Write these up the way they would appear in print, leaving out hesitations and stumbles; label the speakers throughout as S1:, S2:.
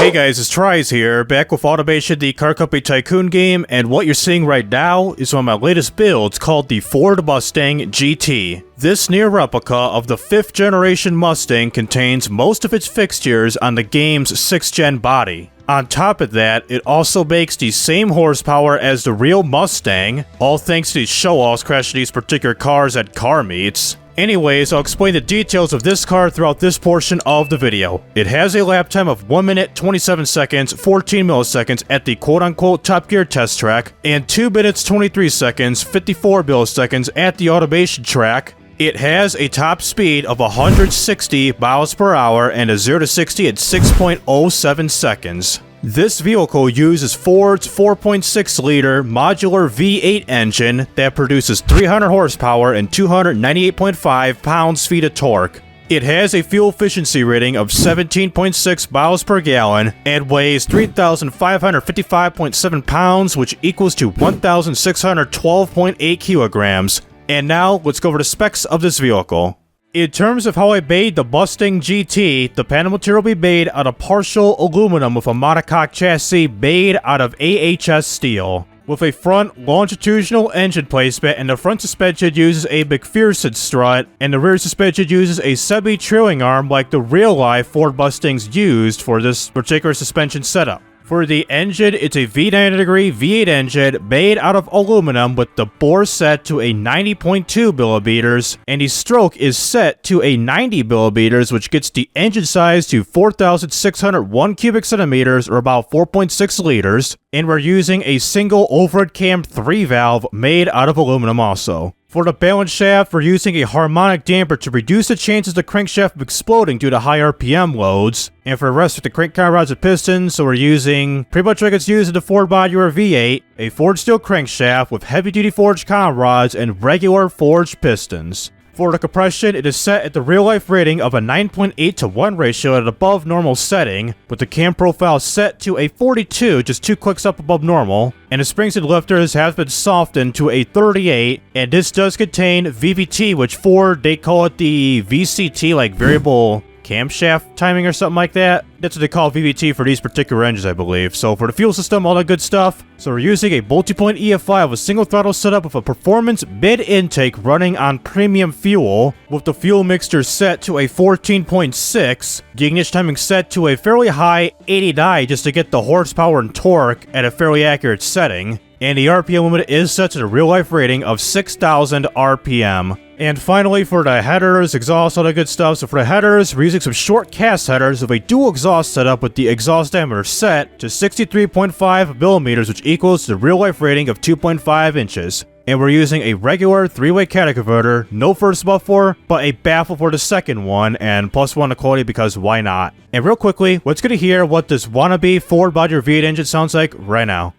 S1: Hey guys, it's TRIZE here, back with Automation, the car company Tycoon game, and what you're seeing right now is one of my latest builds called the Ford Mustang GT. This near replica of the 5th generation Mustang contains most of its fixtures on the game's 6th gen body. On top of that, it also makes the same horsepower as the real Mustang, all thanks to these show-offs crashing these particular cars at car meets. Anyways, I'll explain the details of this car throughout this portion of the video. It has a lap time of 1 minute 27 seconds 14 milliseconds at the quote-unquote Top Gear test track, and 2 minutes 23 seconds 54 milliseconds at the automation track. It has a top speed of 160 miles per hour and a 0 to 60 at 6.07 seconds. This vehicle uses Ford's 4.6-liter Modular V8 engine that produces 300 horsepower and 298.5 pounds-feet of torque. It has a fuel efficiency rating of 17.6 miles per gallon and weighs 3,555.7 pounds, which equals to 1,612.8 kilograms. And now, let's go over the specs of this vehicle. In terms of how I made the Mustang GT, the panel material will be made out of partial aluminum with a monocoque chassis made out of AHS steel. With a front longitudinal engine placement, and the front suspension uses a McPherson strut, and the rear suspension uses a semi-trailing arm like the real-life Ford Mustangs used for this particular suspension setup. For the engine, it's a V90 V8 engine made out of aluminum with the bore set to a 90.2 millimeters, and the stroke is set to a 90 millimeters, which gets the engine size to 4,601 cubic centimeters, or about 4.6 liters, and we're using a single overhead cam 3 valve made out of aluminum also. For the balance shaft, we're using a harmonic damper to reduce the chances of the crankshaft of exploding due to high RPM loads. And for the rest of the crank count rods and pistons, so we're using pretty much like it's used in the Ford Modular V8, a forged steel crankshaft with heavy-duty forged count rods and regular forged pistons. For the compression, it is set at the real-life rating of a 9.8 to 1 ratio at an above normal setting, with the cam profile set to a 42, just 2 clicks up above normal, and the springs and lifters have been softened to a 38, and this does contain VVT, which Ford, they call it the VCT, like variable camshaft timing or something like that. That's what they call VVT for these particular engines, I believe. So for the fuel system, all that good stuff. So we're using a multi-point EFI of a single throttle setup with a performance mid-intake running on premium fuel, with the fuel mixture set to a 14.6, the ignition timing set to a fairly high 89 just to get the horsepower and torque at a fairly accurate setting, and the RPM limit is set to the real-life rating of 6,000 RPM. And finally, for the headers, exhaust, all that good stuff. So for the headers, we're using some short cast headers with a dual exhaust setup with the exhaust diameter set to 63.5 millimeters, which equals the real-life rating of 2.5 inches. And we're using a regular 3-way catalytic converter, no first muffler, but a baffle for the second one, and +1 to quality because why not? And real quickly, let's get to hear what this wannabe Ford Modular V8 engine sounds like right now.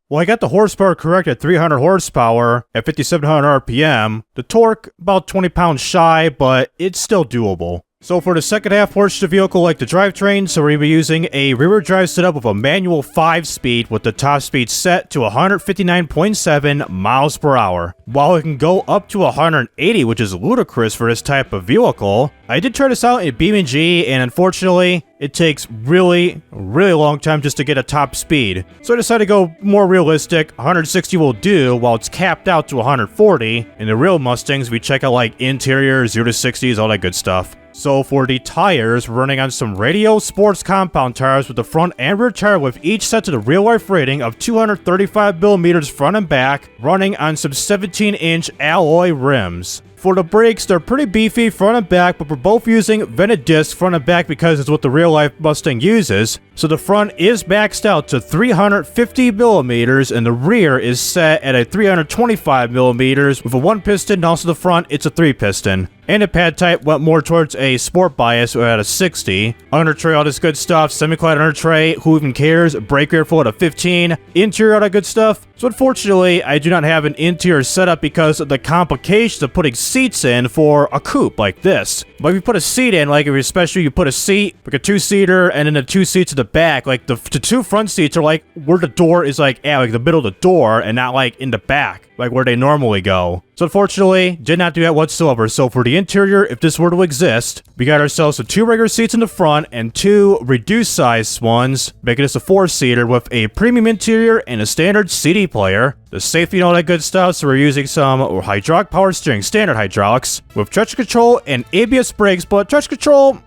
S1: Well, I got the horsepower correct at 300 horsepower at 5,700 RPM. The torque, about 20 pounds shy, but it's still doable. So for the second half portion of the vehicle, like the drivetrain, so we're going to be using a rear-wheel drive setup with a manual 5-speed with the top speed set to 159.7 miles per hour. While it can go up to 180, which is ludicrous for this type of vehicle, I did try this out in BeamNG, and unfortunately, it takes really long time just to get a top speed. So I decided to go more realistic. 160 will do, while it's capped out to 140. In the real Mustangs, we check out like interior, 0 to 60s, all that good stuff. So for the tires, we're running on some Radio Sports compound tires with the front and rear tire width each set to the real-life rating of 235 millimeters front and back, running on some 17-inch alloy rims. For the brakes, they're pretty beefy front and back, but we're both using vented discs front and back because it's what the real-life Mustang uses. So the front is maxed out to 350 millimeters and the rear is set at a 325 millimeters with a 1 piston, and also the front it's a 3 piston. And the pad type went more towards a sport bias at a 60. Under tray, all this good stuff. Semi-clad under tray, who even cares? Brake airflow at a 15. Interior, all that good stuff. So unfortunately, I do not have an interior setup because of the complications of putting seats in for a coupe like this. But if you put a seat in, like if especially you put a seat, like a 2-seater, and then the 2 seats in the back, like the 2 front seats are like where the door is like at, like the middle of the door, and not like in the back, like where they normally go. So unfortunately, did not do that whatsoever. So for the interior, if this were to exist, we got ourselves 2 regular seats in the front and 2 reduced size ones, making this a 4-seater with a premium interior and a standard CD player. The safety and all that good stuff, so we're using some hydraulic power steering, standard hydraulics, with traction control and ABS brakes, but traction control,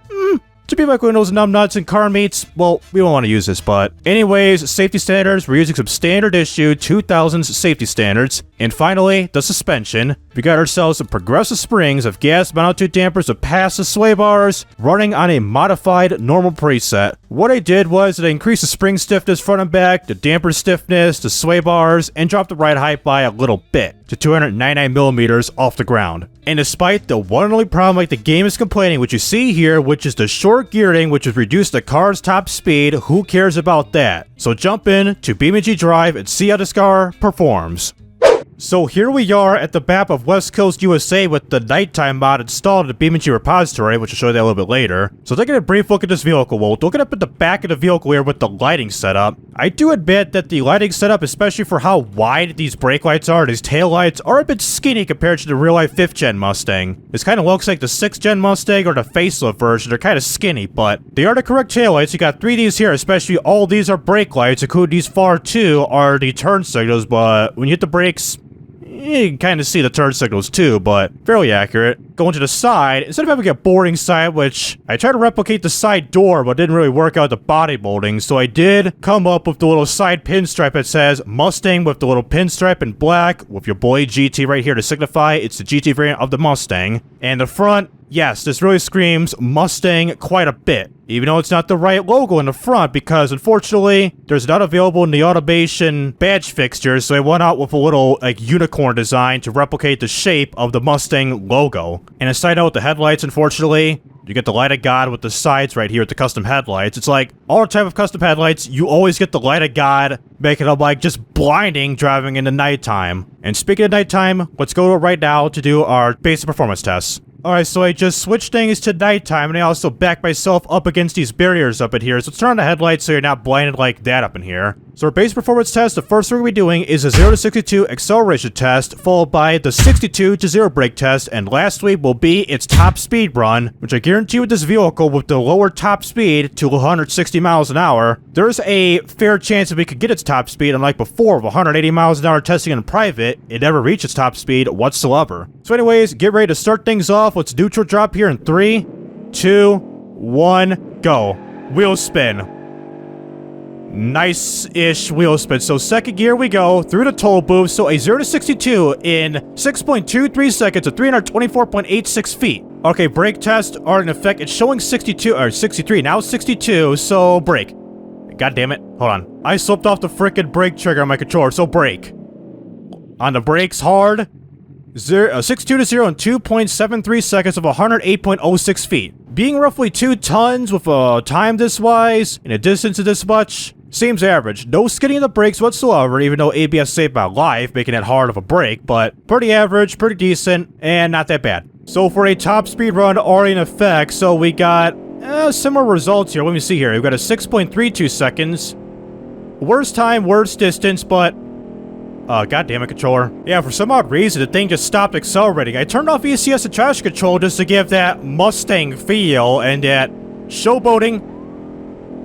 S1: to be like one of those numbnuts and car meets, well, we don't want to use this, but anyways, safety standards, we're using some standard issue 2000s safety standards. And finally, the suspension. We got ourselves some progressive springs of gas mounted dampers with passive sway bars running on a modified normal preset. What I did was that I increased the spring stiffness front and back, the damper stiffness, the sway bars, and dropped the ride height by a little bit to 299 millimeters off the ground. And despite the one and only problem like the game is complaining, which you see here, which is the short gearing, which has reduced the car's top speed, who cares about that? So jump in to BeamNG.drive and see how this car performs. So here we are at the map of West Coast, USA with the nighttime mod installed at the BeamNG repository, which I'll show you that a little bit later. So taking a brief look at this vehicle, we'll look up at the back of the vehicle here with the lighting setup. I do admit that the lighting setup, especially for how wide these brake lights are, these tail lights, are a bit skinny compared to the real-life 5th gen Mustang. This kind of looks like the 6th gen Mustang or the facelift version. They're kind of skinny, but they are the correct tail lights. You got 3 of these here, especially all these are brake lights, including these far 2 are the turn signals, but when you hit the brakes, you can kind of see the turn signals too, but fairly accurate. Going to the side, instead of having a boarding side, which I tried to replicate the side door, but didn't really work out the body molding, so I did come up with the little side pinstripe that says Mustang with the little pinstripe in black, with your boy GT right here to signify it's the GT variant of the Mustang. And the front, yes, this really screams Mustang quite a bit, even though it's not the right logo in the front, because unfortunately, there's not available in the automation badge fixtures, so I went out with a little, like, unicorn design to replicate the shape of the Mustang logo. And a side note, the headlights, unfortunately, you get the light of God with the sides right here with the custom headlights. It's like, all type of custom headlights, you always get the light of God, making them, like, just blinding driving in the nighttime. And speaking of nighttime, let's go right now to do our basic performance tests. Alright, so I just switched things to nighttime, and I also backed myself up against these barriers up in here, so let's turn on the headlights so you're not blinded like that up in here. So our base performance test, the first thing we're going to be doing is a 0 to 62 acceleration test, followed by the 62 to 0 brake test, and lastly will be its top speed run, which I guarantee with this vehicle, with the lower top speed to 160 miles an hour, there's a fair chance that we could get its top speed, unlike before of 180 miles an hour testing in private, it never reached its top speed whatsoever. So anyways, get ready to start things off. Let's neutral drop here in 3, 2, 1, go. Wheel spin. Nice-ish wheel spin. So second gear we go through the toll booth. So a 0 to 62 in 6.23 seconds at 324.86 feet. Okay, brake tests are in effect. It's showing 62 or 63. Now 62. So brake. God damn it. Hold on. I slipped off the frickin' brake trigger on my controller. So brake. On the brakes hard. 62 to 0 in 2.73 seconds of 108.06 feet. Being roughly 2 tons with a time this wise and a distance of this much seems average. No skidding in the brakes whatsoever, even though ABS saved my life, making it hard of a brake, but pretty average, pretty decent, and not that bad. So for a top speed run already in effect, so we got similar results here. Let me see here. We've got a 6.32 seconds. Worst time, worst distance, but god damn it, controller. Yeah, for some odd reason, the thing just stopped accelerating. I turned off ECS and traction control just to give that Mustang feel and that showboating.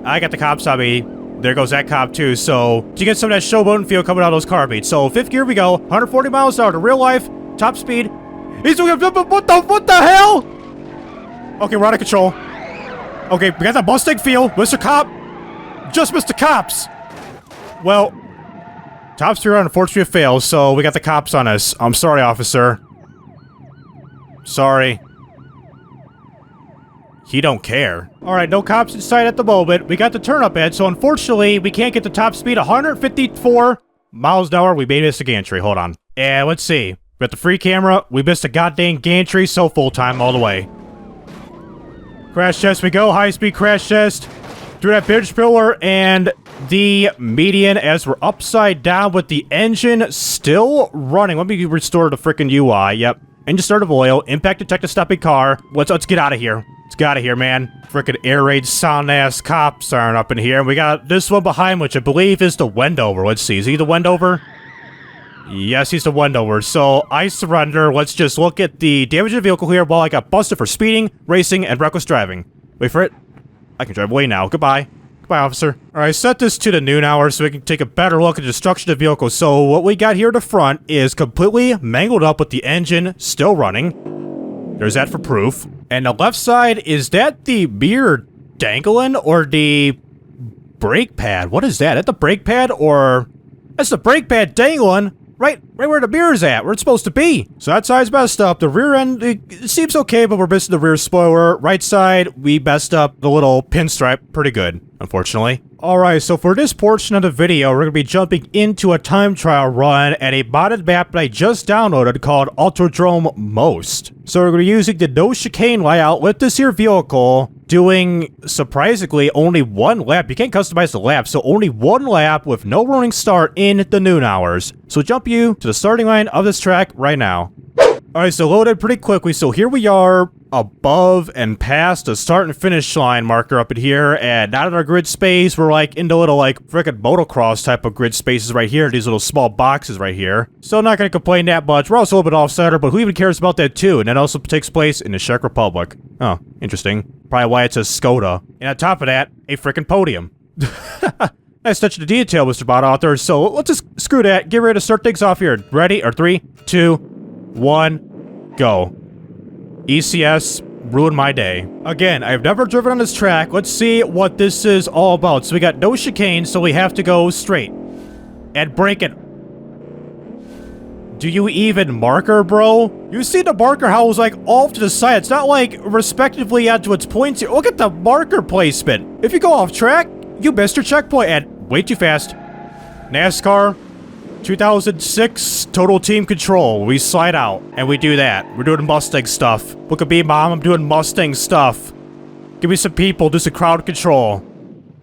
S1: I got the cops on me. There goes that cop too, so to get some of that showboating feel coming out of those car beats. So 5th gear we go, 140 miles an hour to real life, top speed. He's doing what the hell? Okay, we're out of control. Okay, we got that Mustang feel. Mr. Cop. Just Mr. Cops. Well, top speed run unfortunately fails, so we got the cops on us. I'm sorry, officer. Sorry. He don't care. Alright, no cops in sight at the moment. We got the turn up edge, so unfortunately, we can't get the top speed 154 miles an hour. We may miss a gantry. Hold on. And let's see. We got the free camera. We missed a goddamn gantry, so full time all the way. Crash test we go. High speed crash test. Through that bridge pillar and the median as we're upside down with the engine still running. Let me restore the freaking UI. Yep. Engine start of oil. Impact detected stopping car. Let's get out of here. Let's get out of here, man. Frickin' air raid sound ass cops aren't up in here. And we got this one behind, which I believe is the Wendover. Let's see. Is he the Wendover? Yes, he's the Wendover. So I surrender. Let's just look at the damage of the vehicle here. Well, I got busted for speeding, racing, and reckless driving. Wait for it. I can drive away now. Goodbye. Goodbye, officer. Alright, set this to the noon hour so we can take a better look at the destruction of the vehicle. So what we got here at the front is completely mangled up with the engine still running. There's that for proof. And the left side, is that the mirror dangling or the brake pad? What is that? Is that the brake pad or... That's the brake pad dangling right where the mirror's at, where it's supposed to be. So that side's messed up. The rear end, it seems okay, but we're missing the rear spoiler. Right side, we messed up the little pinstripe pretty good, unfortunately. Alright, so for this portion of the video, we're going to be jumping into a time trial run at a modded map that I just downloaded called Autodrom Most. So we're going to be using the no chicane layout with this here vehicle, doing, surprisingly, only one lap. You can't customize the lap, so only one lap with no running start in the noon hours. So jump you to the starting line of this track right now. Alright, so loaded pretty quickly. So here we are above and past the start and finish line marker up in here, and not in our grid space. We're like into little like frickin' motocross type of grid spaces right here, these little small boxes right here. So not gonna complain that much. We're also a little bit off-center, but who even cares about that too? And that also takes place in the Czech Republic. Oh, interesting. Probably why it says Skoda. And on top of that, a frickin' podium. Nice touch of detail, Mr. Bot Author. So let's just screw that. Get ready to start things off here. Ready? Or 3, 2, 1, go. ECS ruined my day. Again, I've never driven on this track. Let's see what this is all about. So we got no chicane, so we have to go straight. And break it. Do you even marker, bro? You see the marker how it was like off to the side. It's not like respectively out to its points here. Look at the marker placement. If you go off track, you missed your checkpoint and way too fast. NASCAR 2006 Total Team Control. We slide out and we do that. We're doing Mustang stuff. Look at me, Mom. I'm doing Mustang stuff. Give me some people. Do some crowd control.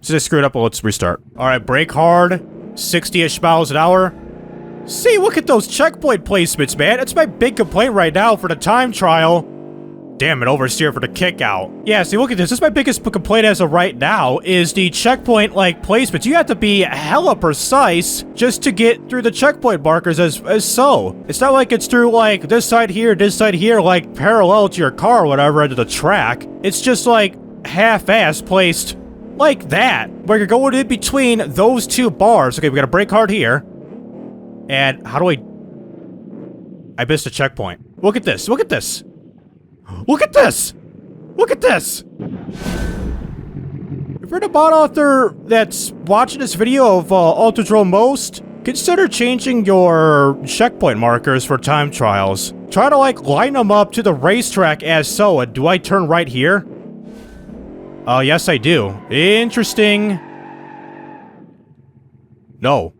S1: So I screwed up. Well, let's restart. All right, brake hard. 60-ish miles an hour. See, look at those checkpoint placements, man. That's my big complaint right now for the time trial. Damn it, oversteer for the kick out. Yeah, see, look at this. This is my biggest complaint as of right now, is the checkpoint, like, placements. You have to be hella precise just to get through the checkpoint markers as so. It's not like it's through, like, this side here, like, parallel to your car or whatever into the track. It's just, like, half-ass placed like that, where you're going in between those two bars. Okay, we got a brake hard here. And how do I missed a checkpoint. Look at this. Look at this. Look at this! Look at this! If you're the bot author that's watching this video of Autodrom Most, consider changing your checkpoint markers for time trials. Try to, like, line them up to the racetrack as so. And do I turn right here? Yes I do. Interesting. No.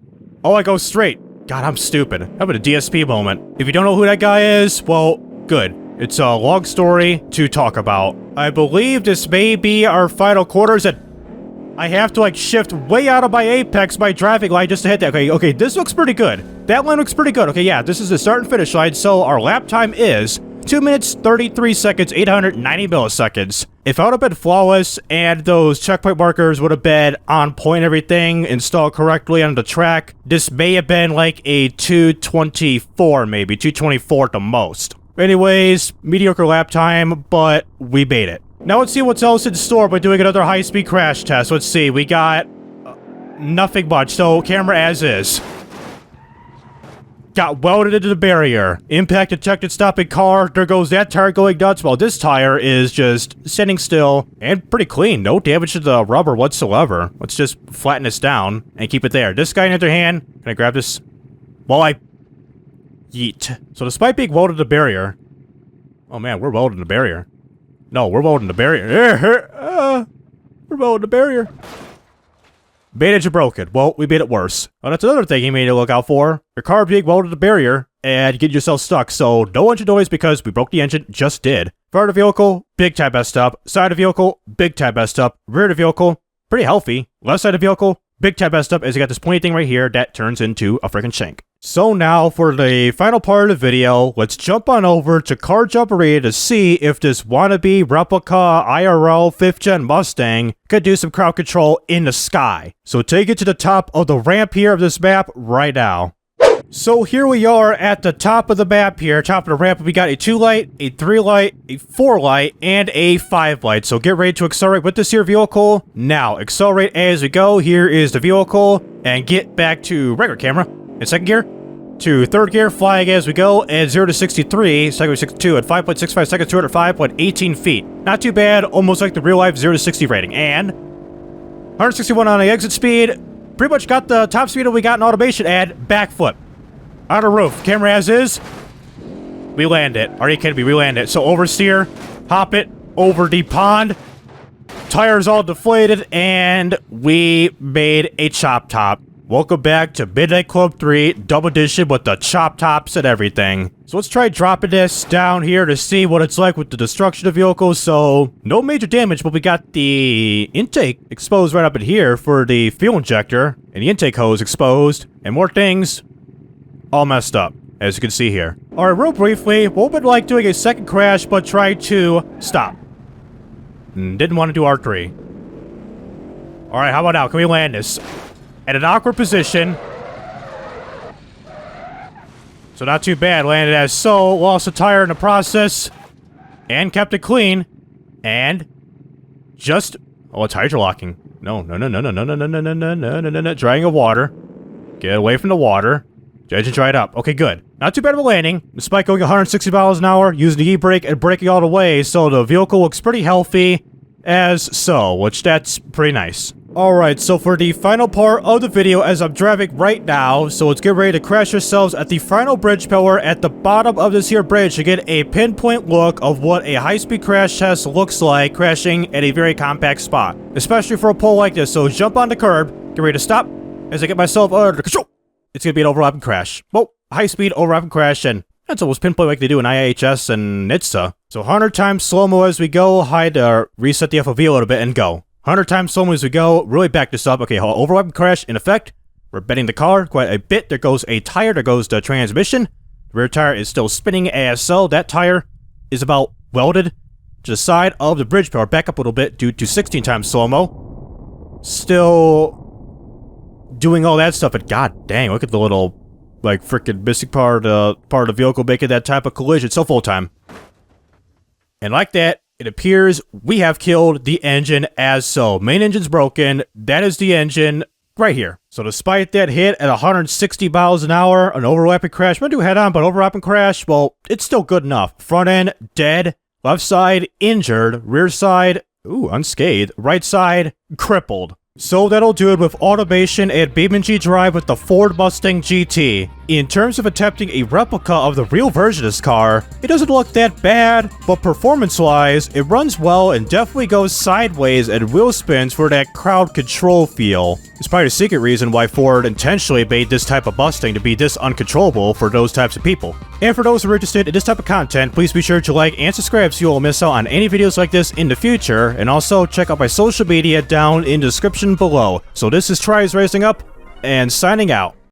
S1: Oh, I go straight. God, I'm stupid. Having a DSP moment. If you don't know who that guy is, well, good. It's a long story to talk about. I believe this may be our final quarters that I have to like shift way out of my apex, my driving line just to hit that. Okay, this looks pretty good. That line looks pretty good. Okay, yeah, this is the start and finish line. So our lap time is 2 minutes, 33 seconds, 890 milliseconds. If I would have been flawless and those checkpoint markers would have been on point, everything installed correctly on the track, this may have been like a 224, maybe 224 at the most. Anyways, mediocre lap time, but we made it. Now let's see what's else in store by doing another high-speed crash test. Let's see, we got nothing much, so camera as is. Got welded into the barrier. Impact detected stopping car. There goes that tire going nuts, while this tire is just sitting still and pretty clean. No damage to the rubber whatsoever. Let's just flatten this down and keep it there. This guy in the other hand, can I grab this? Well, Yeet. So despite being welded to the barrier... Oh man, we're welded in the barrier. No, we're welding the barrier. We're welding the barrier. Main engine broken. Well, we made it worse. Oh, that's another thing you may need to look out for. Your car being welded to the barrier and you get yourself stuck. So no engine noise because we broke the engine. Just did. Front of the vehicle, big time messed up. Side of the vehicle, big time messed up. Rear of the vehicle, pretty healthy. Left side of the vehicle, big time messed up as you got this pointy thing right here that turns into a freaking shank. So now for the final part of the video, let's jump on over to Car Jumperia to see if this wannabe replica IRL 5th gen Mustang could do some crowd control in the sky. So take it to the top of the ramp here of this map right now. So here we are at the top of the map here, top of the ramp. We got a 2 light, a 3 light, a 4 light, and a 5 light. So get ready to accelerate with this here vehicle. Now, accelerate as we go. Here is the vehicle, and get back to regular camera in second gear, to third gear, flying as we go, and 0 to 63, second 62 at 5.65 seconds, 205.18 feet. Not too bad, almost like the real life 0 to 60 rating. And 161 on the exit speed. Pretty much got the top speed that we got in automation, and back flip. On the roof, camera as is. We land it. Are you kidding me? We land it. So oversteer, hop it over the pond. Tires all deflated, and we made a chop top. Welcome back to Midnight Club 3, double edition with the chop tops and everything. So let's try dropping this down here to see what it's like with the destruction of vehicles. So no major damage, but we got the intake exposed right up in here for the fuel injector, and the intake hose exposed, and more things all messed up, as you can see here. Alright, real briefly, what would like doing a second crash, but try to stop. Didn't want to do R3. Alright, how about now? Can we land this? At an awkward position. So not too bad, landed as so, lost a tire in the process, and kept it clean, and just, oh, it's hydrolocking. No, drying of water. Get away from the water. Engine dried up. Okay, good. Not too bad of a landing, despite going 160 miles an hour, using the e-brake and braking all the way, so the vehicle looks pretty healthy as so, which that's pretty nice. Alright, so for the final part of the video as I'm driving right now, so let's get ready to crash ourselves at the final bridge pillar at the bottom of this here bridge to get a pinpoint look of what a high-speed crash test looks like crashing at a very compact spot, especially for a pole like this. So jump on the curb, get ready to stop as I get myself under control. It's gonna be an overlapping crash. Well, high-speed overlapping crash, and that's almost pinpoint like they do in IHS and NHTSA. So 100 times slow-mo as we go, hide or reset the FOV a little bit, and go. 100 times slow-mo as we go, really back this up. Okay, overlapping crash in effect. We're bending the car quite a bit. There goes a tire, there goes the transmission. The rear tire is still spinning as so. That tire is about welded to the side of the bridge pillar. Back up a little bit due to 16 times slow-mo. Still doing all that stuff, and god dang, look at the little, like, freaking missing part of the vehicle making that type of collision. So full time. And like that, it appears we have killed the engine as so. Main engine's broken. That is the engine right here. So despite that hit at 160 miles an hour, an overlapping crash, I'm gonna do head-on, but overlapping crash, well, it's still good enough. Front end, dead. Left side, injured. Rear side, ooh, unscathed. Right side, crippled. So that'll do it with automation and BeamNG.drive with the Ford Mustang GT. In terms of attempting a replica of the real version of this car, it doesn't look that bad, but performance-wise, it runs well and definitely goes sideways and wheel spins for that crowd control feel. It's probably the secret reason why Ford intentionally made this type of Mustang to be this uncontrollable for those types of people. And for those who are interested in this type of content, please be sure to like and subscribe so you won't miss out on any videos like this in the future, and also check out my social media down in the description below. So this is TRIZE Racing Up, and signing out.